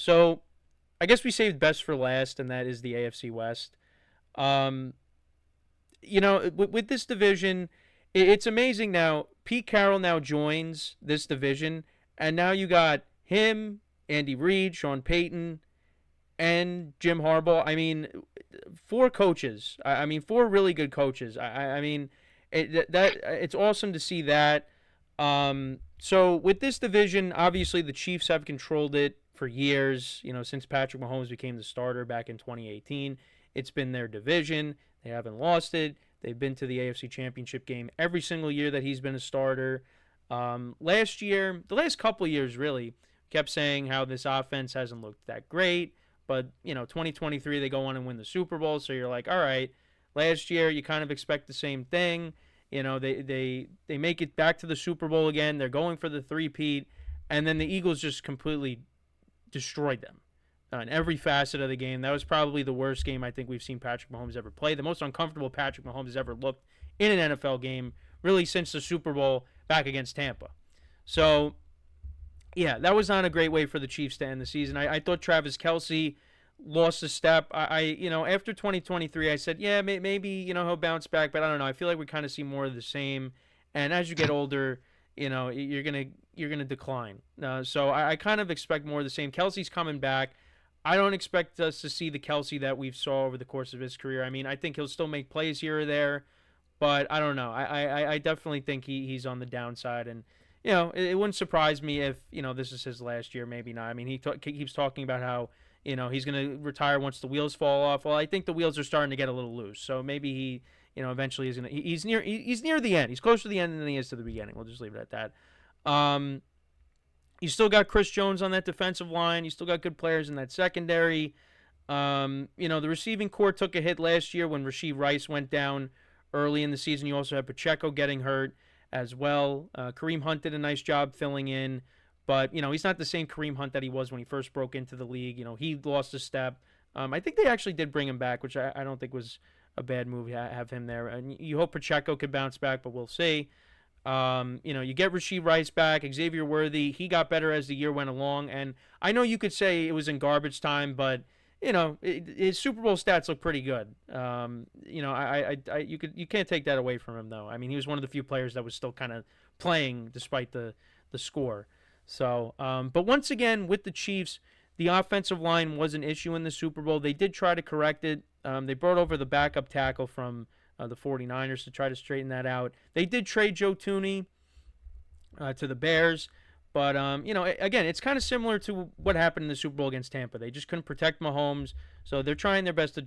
So I guess we saved best for last, and that is the AFC West. Um, with this division, it's amazing now. Pete Carroll now joins this division, and now you got him, Andy Reid, Sean Payton, and Jim Harbaugh. I mean, four coaches. I mean, four really good coaches. I mean, it's awesome to see that. So with this division, obviously the Chiefs have controlled it for years. Since Patrick Mahomes became the starter back in 2018, it's been their division. They haven't lost it. They've been to the AFC Championship game every single year that he's been a starter. Last year, the last couple of years, really, kept saying how this offense hasn't looked that great. But 2023 they go on and win the Super Bowl, so you're like, all right. Last year you kind of expect the same thing. They make it back to the Super Bowl again. They're going for the three-peat, and then the Eagles just completely destroyed them in every facet of the game. That was probably the worst game I think we've seen Patrick Mahomes ever play. The most uncomfortable Patrick Mahomes has ever looked in an NFL game, really since the Super Bowl back against Tampa. So, yeah, that was not a great way for the Chiefs to end the season. I thought Travis Kelce lost a step. After 2023, I said, yeah, maybe, he'll bounce back, but I don't know. I feel like we kind of see more of the same. And as you get older, you're gonna decline. So I kind of expect more of the same. Kelsey's coming back. I don't expect us to see the Kelsey that we've saw over the course of his career. I mean, I think he'll still make plays here or there, but I don't know. I definitely think he's on the downside, and it wouldn't surprise me if this is his last year. Maybe not. I mean, he keeps talking about how he's going to retire once the wheels fall off. Well, I think the wheels are starting to get a little loose, so maybe he eventually is going to. He's near the end. He's closer to the end than he is to the beginning. We'll just leave it at that. You still got Chris Jones on that defensive line. You still got good players in that secondary. The receiving core took a hit last year when Rashee Rice went down early in the season. You also had Pacheco getting hurt as well. Kareem Hunt did a nice job filling in, but he's not the same Kareem Hunt that he was when he first broke into the league. He lost a step. I think they actually did bring him back, which I don't think was a bad move to have him there. And you hope Pacheco could bounce back, but we'll see. You get Rashee Rice back, Xavier Worthy. He got better as the year went along, and I know you could say it was in garbage time, but his Super Bowl stats look pretty good. You can't take that away from him though. I mean, he was one of the few players that was still kind of playing despite the score. So, but once again with the Chiefs, the offensive line was an issue in the Super Bowl. They did try to correct it. They brought over the backup tackle from the 49ers to try to straighten that out. They did trade Joe Thuney to the Bears. But, again, it's kind of similar to what happened in the Super Bowl against Tampa. They just couldn't protect Mahomes, so they're trying their best to,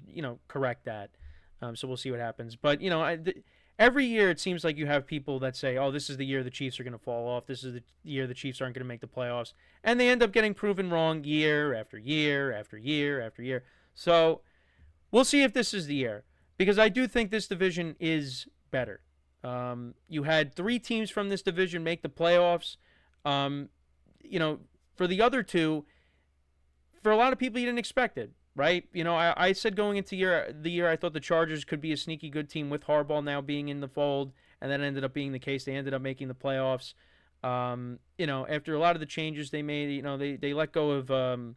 correct that. So we'll see what happens. But, every year it seems like you have people that say, oh, this is the year the Chiefs are going to fall off. This is the year the Chiefs aren't going to make the playoffs. And they end up getting proven wrong year after year after year after year. So we'll see if this is the year, because I do think this division is better. You had 3 teams from this division make the playoffs. For the other two, for a lot of people, you didn't expect it, right? I said going into the year, I thought the Chargers could be a sneaky good team with Harbaugh now being in the fold, and that ended up being the case. They ended up making the playoffs. After a lot of the changes they made, they let go of,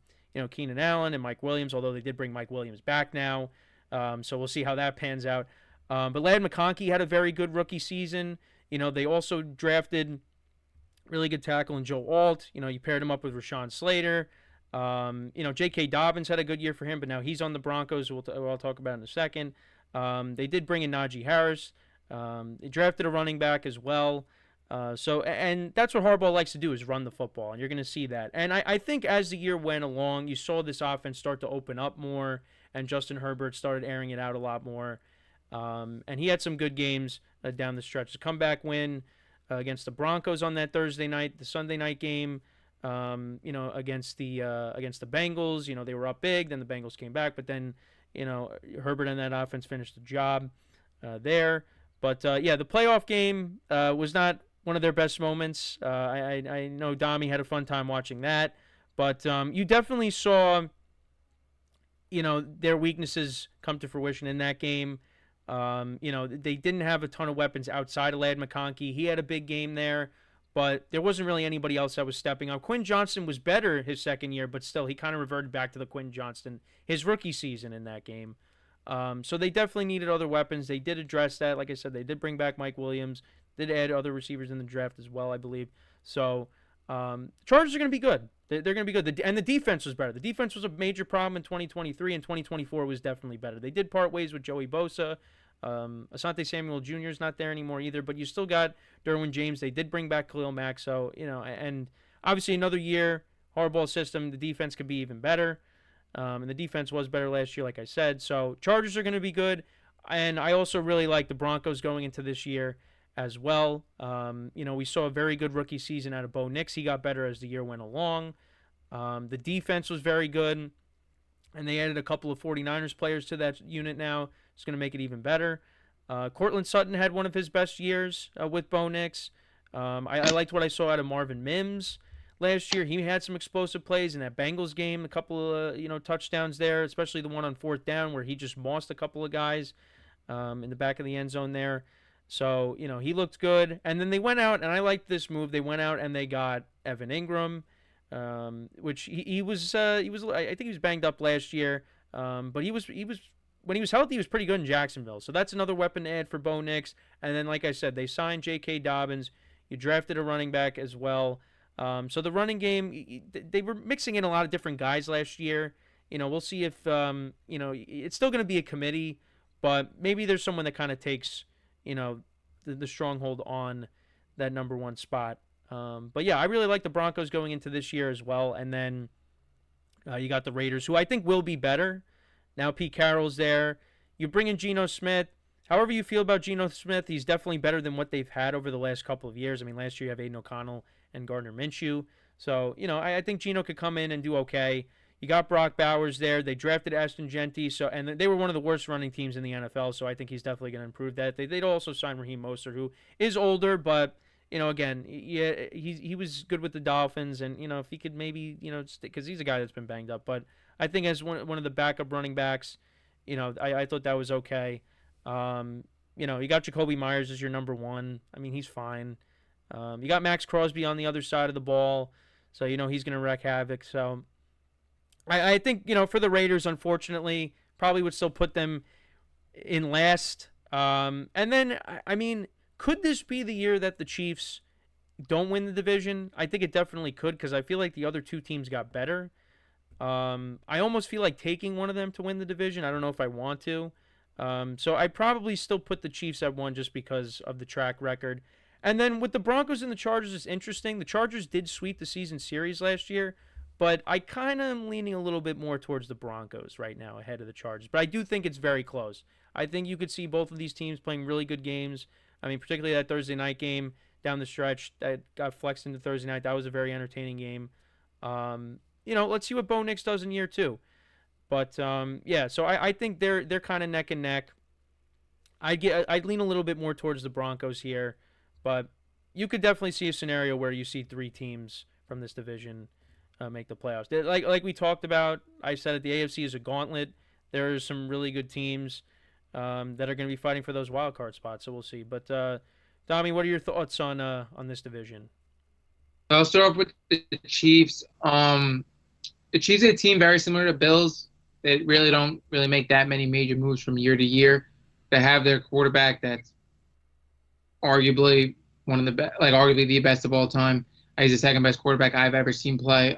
Keenan Allen and Mike Williams, although they did bring Mike Williams back now. So we'll see how that pans out. But Ladd McConkey had a very good rookie season. They also drafted really good tackle in Joe Alt. You paired him up with Rashawn Slater. J.K. Dobbins had a good year for him, but now he's on the Broncos. I'll talk about in a second. They did bring in Najee Harris. They drafted a running back as well. And that's what Harbaugh likes to do, is run the football, and you're going to see that. And I think as the year went along, you saw this offense start to open up more, and Justin Herbert started airing it out a lot more. And he had some good games down the stretch. A comeback win against the Broncos on that Thursday night, the Sunday night game, against the Bengals. They were up big, then the Bengals came back, but then, Herbert and that offense finished the job there. But, the playoff game was not one of their best moments. I know Dommy had a fun time watching that, but you definitely saw, their weaknesses come to fruition in that game. They didn't have a ton of weapons outside of Ladd McConkey. He had a big game there, but there wasn't really anybody else that was stepping up. Quinn Johnston was better his second year, but still, he kind of reverted back to the Quinn Johnston his rookie season in that game. So they definitely needed other weapons. They did address that. Like I said, they did bring back Mike Williams, did add other receivers in the draft as well, I believe. So Chargers are going to be good. They're going to be good. And the defense was better. The defense was a major problem in 2023, and 2024 was definitely better. They did part ways with Joey Bosa. Asante Samuel Jr. is not there anymore either, but you still got Derwin James. They did bring back Khalil Mack, so, and obviously another year, Harbaugh system, the defense could be even better. And the defense was better last year, like I said. So Chargers are going to be good. And I also really like the Broncos going into this year as well. We saw a very good rookie season out of Bo Nix. He got better as the year went along. The defense was very good. And they added a couple of 49ers players to that unit now. It's going to make it even better. Cortland Sutton had one of his best years with Bo Nix. I liked what I saw out of Marvin Mims last year. He had some explosive plays in that Bengals game, a couple of touchdowns there, especially the one on fourth down where he just mossed a couple of guys in the back of the end zone there. So, he looked good. And then they went out, and I liked this move. They went out and they got Evan Ingram, which he was I think he was banged up last year, but he was when he was healthy, he was pretty good in Jacksonville. So that's another weapon to add for Bo Nix. And then, like I said, they signed J.K. Dobbins. You drafted a running back as well. So the running game, they were mixing in a lot of different guys last year. We'll see if, it's still going to be a committee, but maybe there's someone that kind of takes, the stronghold on that number one spot. But yeah, I really like the Broncos going into this year as well. And then you got the Raiders, who I think will be better. Now Pete Carroll's there. You bring in Geno Smith. However you feel about Geno Smith, he's definitely better than what they've had over the last couple of years. I mean, last year you have Aiden O'Connell and Gardner Minshew. So, I think Geno could come in and do okay. You got Brock Bowers there. They drafted Ashton Genty, and they were one of the worst running teams in the NFL, so I think he's definitely going to improve that. They'd also sign Raheem Mostert, who is older, but, again, yeah, he was good with the Dolphins, and, if he could maybe, because he's a guy that's been banged up. But I think as one of the backup running backs, I thought that was okay. You got Jacoby Myers as your number one. I mean, he's fine. You got Max Crosby on the other side of the ball, so he's going to wreak havoc. So I think for the Raiders, unfortunately, probably would still put them in last. And then I mean, could this be the year that the Chiefs don't win the division? I think it definitely could, because I feel like the other two teams got better. I almost feel like taking one of them to win the division. I don't know if I want to. So I probably still put the Chiefs at one just because of the track record. And then with the Broncos and the Chargers, it's interesting. The Chargers did sweep the season series last year, but I kind of am leaning a little bit more towards the Broncos right now ahead of the Chargers. But I do think it's very close. I think you could see both of these teams playing really good games. I mean, particularly that Thursday night game down the stretch that got flexed into Thursday night. That was a very entertaining game. Let's see what Bo Nix does in year two. But, yeah, so I think they're kind of neck and neck. I'd lean a little bit more towards the Broncos here. But you could definitely see a scenario where you see three teams from this division make the playoffs. Like we talked about, I said it, the AFC is a gauntlet. There are some really good teams that are going to be fighting for those wild card spots, so we'll see. But, Dami, what are your thoughts on this division? I'll start off with the Chiefs. The Chiefs are a team very similar to Bills. They really don't make that many major moves from year to year. They have their quarterback that's arguably one of the best, arguably the best of all time. He's the second best quarterback I've ever seen play.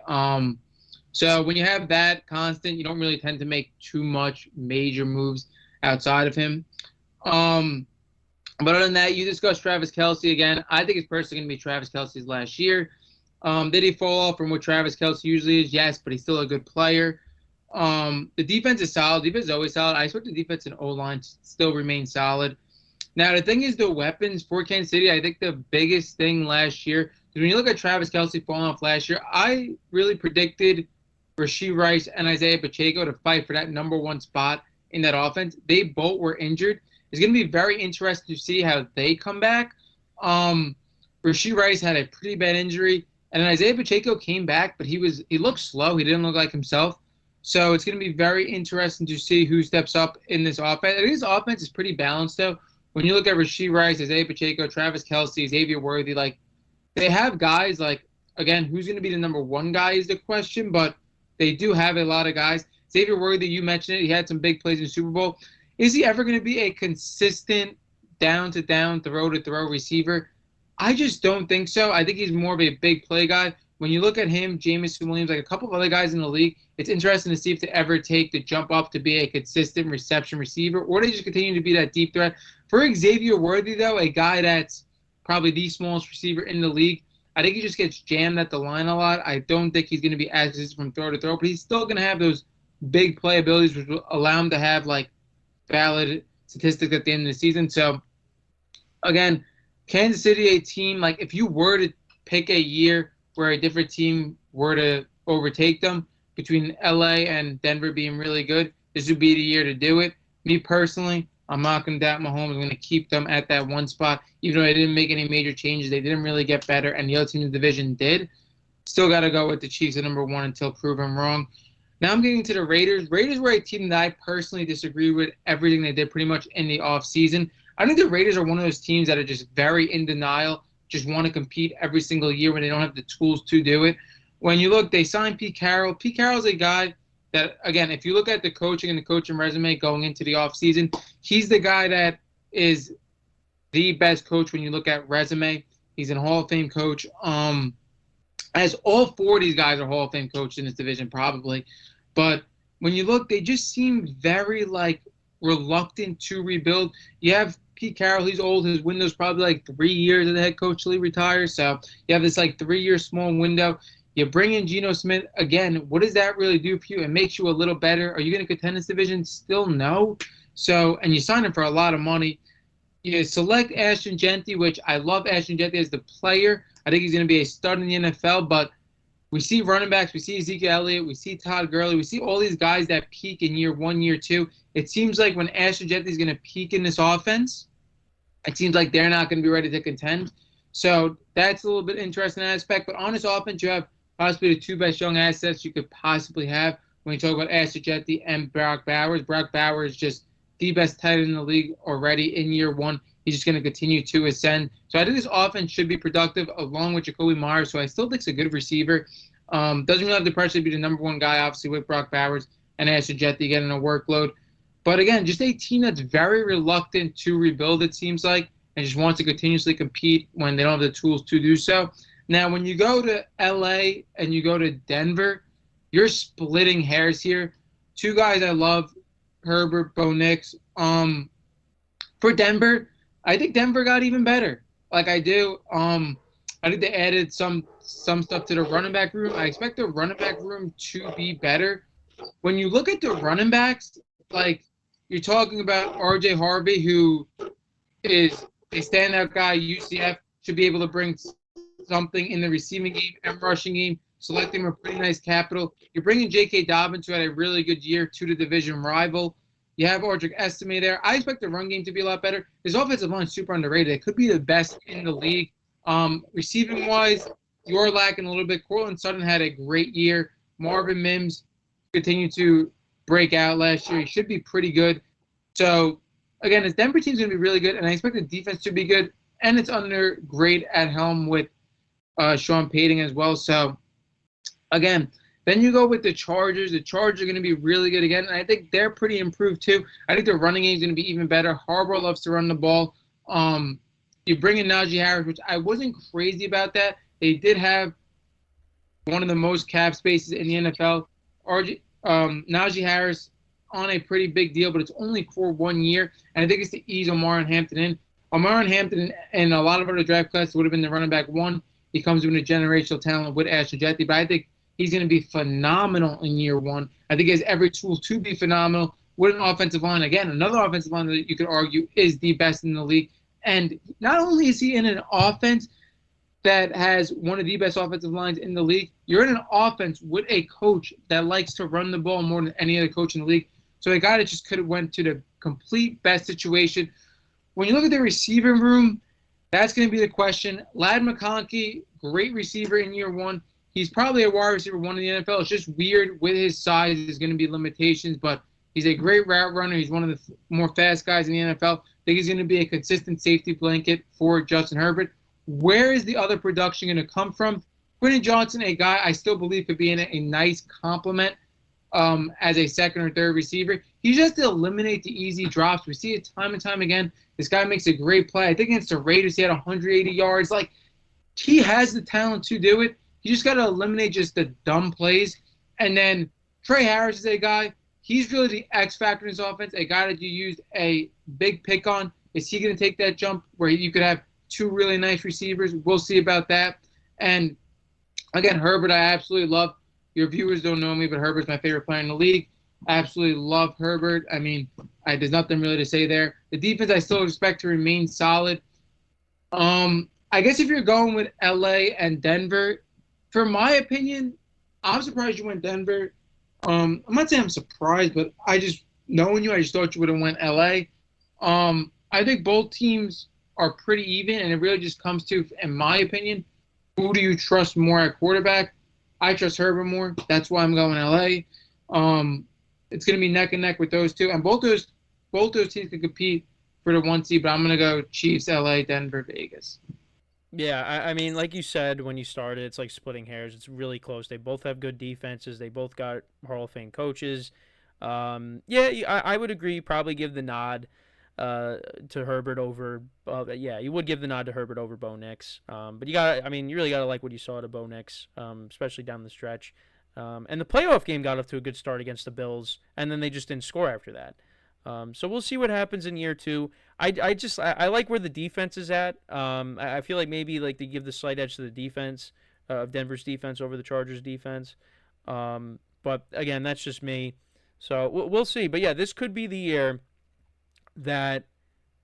So when you have that constant, you don't really tend to make too much major moves outside of him. But other than that, you discussed Travis Kelce again. I think it's personally going to be Travis Kelce's last year. Did he fall off from what Travis Kelce usually is? Yes, but he's still a good player. The defense is solid. Defense is always solid. I expect the defense and O-line to still remain solid. Now, the thing is the weapons for Kansas City, I think the biggest thing last year, because when you look at Travis Kelce falling off last year, I really predicted Rashee Rice and Isaiah Pacheco to fight for that number one spot in that offense. They both were injured. It's going to be very interesting to see how they come back. Rashee Rice had a pretty bad injury, and then Isaiah Pacheco came back, but he looked slow. He didn't look like himself. So it's going to be very interesting to see who steps up in this offense. I think this offense is pretty balanced, though. When you look at Rashee Rice, Isaiah Pacheco, Travis Kelce, Xavier Worthy, they have guys like, again, who's going to be the number one guy is the question, but they do have a lot of guys. Xavier Worthy, you mentioned it. He had some big plays in the Super Bowl. Is he ever going to be a consistent down-to-down, throw-to-throw receiver? I just don't think so. I think he's more of a big play guy. When you look at him, Jameson Williams, like a couple of other guys in the league, it's interesting to see if they ever take the jump up to be a consistent reception receiver, or they just continue to be that deep threat. For Xavier Worthy, though, a guy that's probably the smallest receiver in the league, I think he just gets jammed at the line a lot. I don't think he's going to be as consistent from throw to throw, but he's still going to have those big play abilities, which will allow him to have like valid statistics at the end of the season. So, again, Kansas City, a team, like if you were to pick a year where a different team were to overtake them, between LA and Denver being really good, this would be the year to do it. Me personally, I'm not going to doubt Mahomes. I'm going to keep them at that one spot. Even though they didn't make any major changes, they didn't really get better, and the other team in the division did. Still got to go with the Chiefs at number one until proven wrong. Now I'm getting to the Raiders. Raiders were a team that I personally disagree with everything they did pretty much in the offseason. I think the Raiders are one of those teams that are just very in denial, just want to compete every single year when they don't have the tools to do it. When you look, they signed Pete Carroll. Pete Carroll's a guy that, again, if you look at the coaching and the coaching resume going into the offseason, he's the guy that is the best coach when you look at resume. He's a Hall of Fame coach. As all four of these guys are Hall of Fame coaches in this division, probably. But when you look, they just seem very, like, reluctant to rebuild. You have Pete Carroll, he's old. His window's probably like 3 years as the head coach till he retires. So you have this, like, 3-year small window. You bring in Geno Smith. Again, what does that really do for you? It makes you a little better. Are you going to contend this division? Still no. So, and you sign him for a lot of money. You select Ashton Genty, which I love Ashton Genty as the player. I think he's going to be a stud in the NFL, but we see running backs, we see Ezekiel Elliott, we see Todd Gurley, we see all these guys that peak in year 1, year 2. It seems like when Ashton Genty is going to peak in this offense, it seems like they're not going to be ready to contend. So that's a little bit interesting aspect. But on this offense, you have possibly the two best young assets you could possibly have when you talk about Ashton Genty and Brock Bowers. Brock Bowers is just the best tight end in the league already in year 1. He's just going to continue to ascend. So I think this offense should be productive along with Jacoby Myers, who I still think is a good receiver. Doesn't really have the pressure to be the number one guy, obviously, with Brock Bowers and Ashton Genty getting a workload. But again, just a team that's very reluctant to rebuild, it seems like, and just wants to continuously compete when they don't have the tools to do so. Now, when you go to LA and you go to Denver, you're splitting hairs here. Two guys I love, Herbert, Bo Nix. For Denver, I think Denver got even better. Like I do. I think they added some stuff to the running back room. I expect the running back room to be better. When you look at the running backs, like you're talking about R.J. Harvey, who is a standout guy, UCF, should be able to bring something in the receiving game and rushing game, selecting a pretty nice capital. You're bringing J.K. Dobbins, who had a really good year, to the division rival. You have Audric Estime there. I expect the run game to be a lot better. His offensive line is super underrated. It could be the best in the league. Receiving-wise, you're lacking a little bit. Cortland Sutton had a great year. Marvin Mims continued to break out last year. He should be pretty good. So, again, this Denver team's going to be really good, and I expect the defense to be good. And it's under great at helm with Sean Payton as well. So, again, then you go with the Chargers. The Chargers are going to be really good again, and I think they're pretty improved too. I think their running game is going to be even better. Harbaugh loves to run the ball. You bring in Najee Harris, which I wasn't crazy about that. They did have one of the most cap spaces in the NFL. Najee Harris on a pretty big deal, but it's only for 1 year, and I think it's to ease Omar and Hampton in. Omar and Hampton and a lot of other draft classes would have been the running back 1. He comes with a generational talent with Ashton Genty, but I think he's going to be phenomenal in year 1. I think he has every tool to be phenomenal with an offensive line. Again, another offensive line that you could argue is the best in the league. And not only is he in an offense that has one of the best offensive lines in the league, you're in an offense with a coach that likes to run the ball more than any other coach in the league. So a guy that just could have went to the complete best situation. When you look at the receiving room, that's going to be the question. Ladd McConkey, great receiver in year 1. He's probably a wide receiver 1 in the NFL. It's just weird with his size. There's going to be limitations, but he's a great route runner. He's one of the more fast guys in the NFL. I think he's going to be a consistent safety blanket for Justin Herbert. where is the other production going to come from? Quentin Johnson, a guy I still believe could be in a nice complement as a second or third receiver. He just to eliminate the easy drops. We see it time and time again. This guy makes a great play. I think against the Raiders, he had 180 yards. Like, he has the talent to do it. You just got to eliminate just the dumb plays. And then Trey Harris is a guy. He's really the X factor in his offense, a guy that you used a big pick on. Is he going to take that jump where you could have two really nice receivers? We'll see about that. And, again, Herbert, I absolutely love. Your viewers don't know me, but Herbert's my favorite player in the league. I absolutely love Herbert. I mean, there's nothing really to say there. The defense I still expect to remain solid. I guess if you're going with LA and Denver, for my opinion, I'm surprised you went Denver. I'm not saying I'm surprised, but I just, knowing you, I just thought you would have went LA. I think both teams are pretty even, and it really just comes to, in my opinion, who do you trust more at quarterback? I trust Herbert more. That's why I'm going LA. It's going to be neck and neck with those two, and both those teams can compete for the 1 seed. But I'm going to go Chiefs, LA, Denver, Vegas. Yeah, I mean, like you said when you started, it's like splitting hairs. It's really close. They both have good defenses. They both got Hall of Fame coaches. I would agree. Probably give the nod to Herbert over. You would give the nod to Herbert over Bo Nix. But you really got to like what you saw to Bo Nix, especially down the stretch. And the playoff game got off to a good start against the Bills, and then they just didn't score after that. So we'll see what happens in year 2. I like where the defense is at. I feel like maybe like they give the slight edge to the defense of Denver's defense over the Chargers defense. But again, that's just me. So we'll see. But yeah, this could be the year that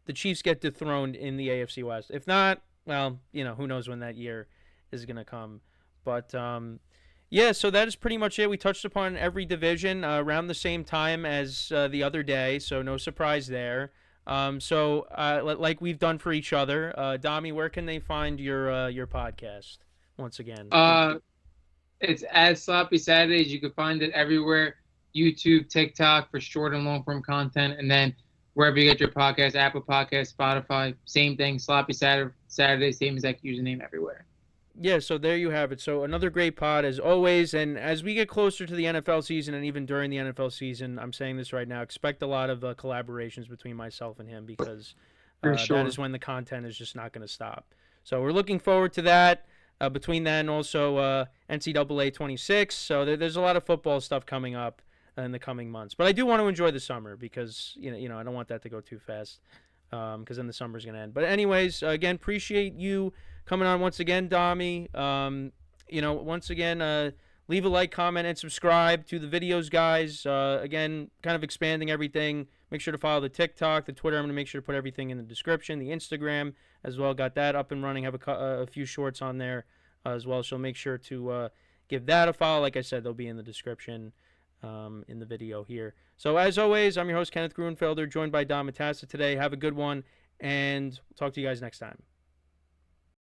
the Chiefs get dethroned in the AFC West. If not, well, who knows when that year is going to come. But so that is pretty much it. We touched upon every division around the same time as the other day, so no surprise there. Like we've done for each other, Dami, where can they find your podcast once again? It's at Sloppy Saturdays. You can find it everywhere: YouTube, TikTok for short and long form content, and then wherever you get your podcast, Apple Podcasts, Spotify, same thing. Sloppy Saturday, same exact username everywhere. Yeah, so there you have it. So another great pod as always. And as we get closer to the NFL season, and even during the NFL season, I'm saying this right now, expect a lot of collaborations between myself and him, because that is when the content is just not going to stop. So we're looking forward to that. Between that and also NCAA 26. So there's a lot of football stuff coming up in the coming months. But I do want to enjoy the summer, because I don't want that to go too fast, because then the summer's going to end. But anyways, again, appreciate you coming on once again, Dami. Once again, leave a like, comment, and subscribe to the videos, guys. Again, kind of expanding everything. Make sure to follow the TikTok, the Twitter. I'm going to make sure to put everything in the description. The Instagram as well. Got that up and running. Have a few shorts on there as well. So make sure to give that a follow. Like I said, they'll be in the description in the video here. So as always, I'm your host, Kenneth Gruenfelder, joined by Dom Matassa today. Have a good one, and we'll talk to you guys next time.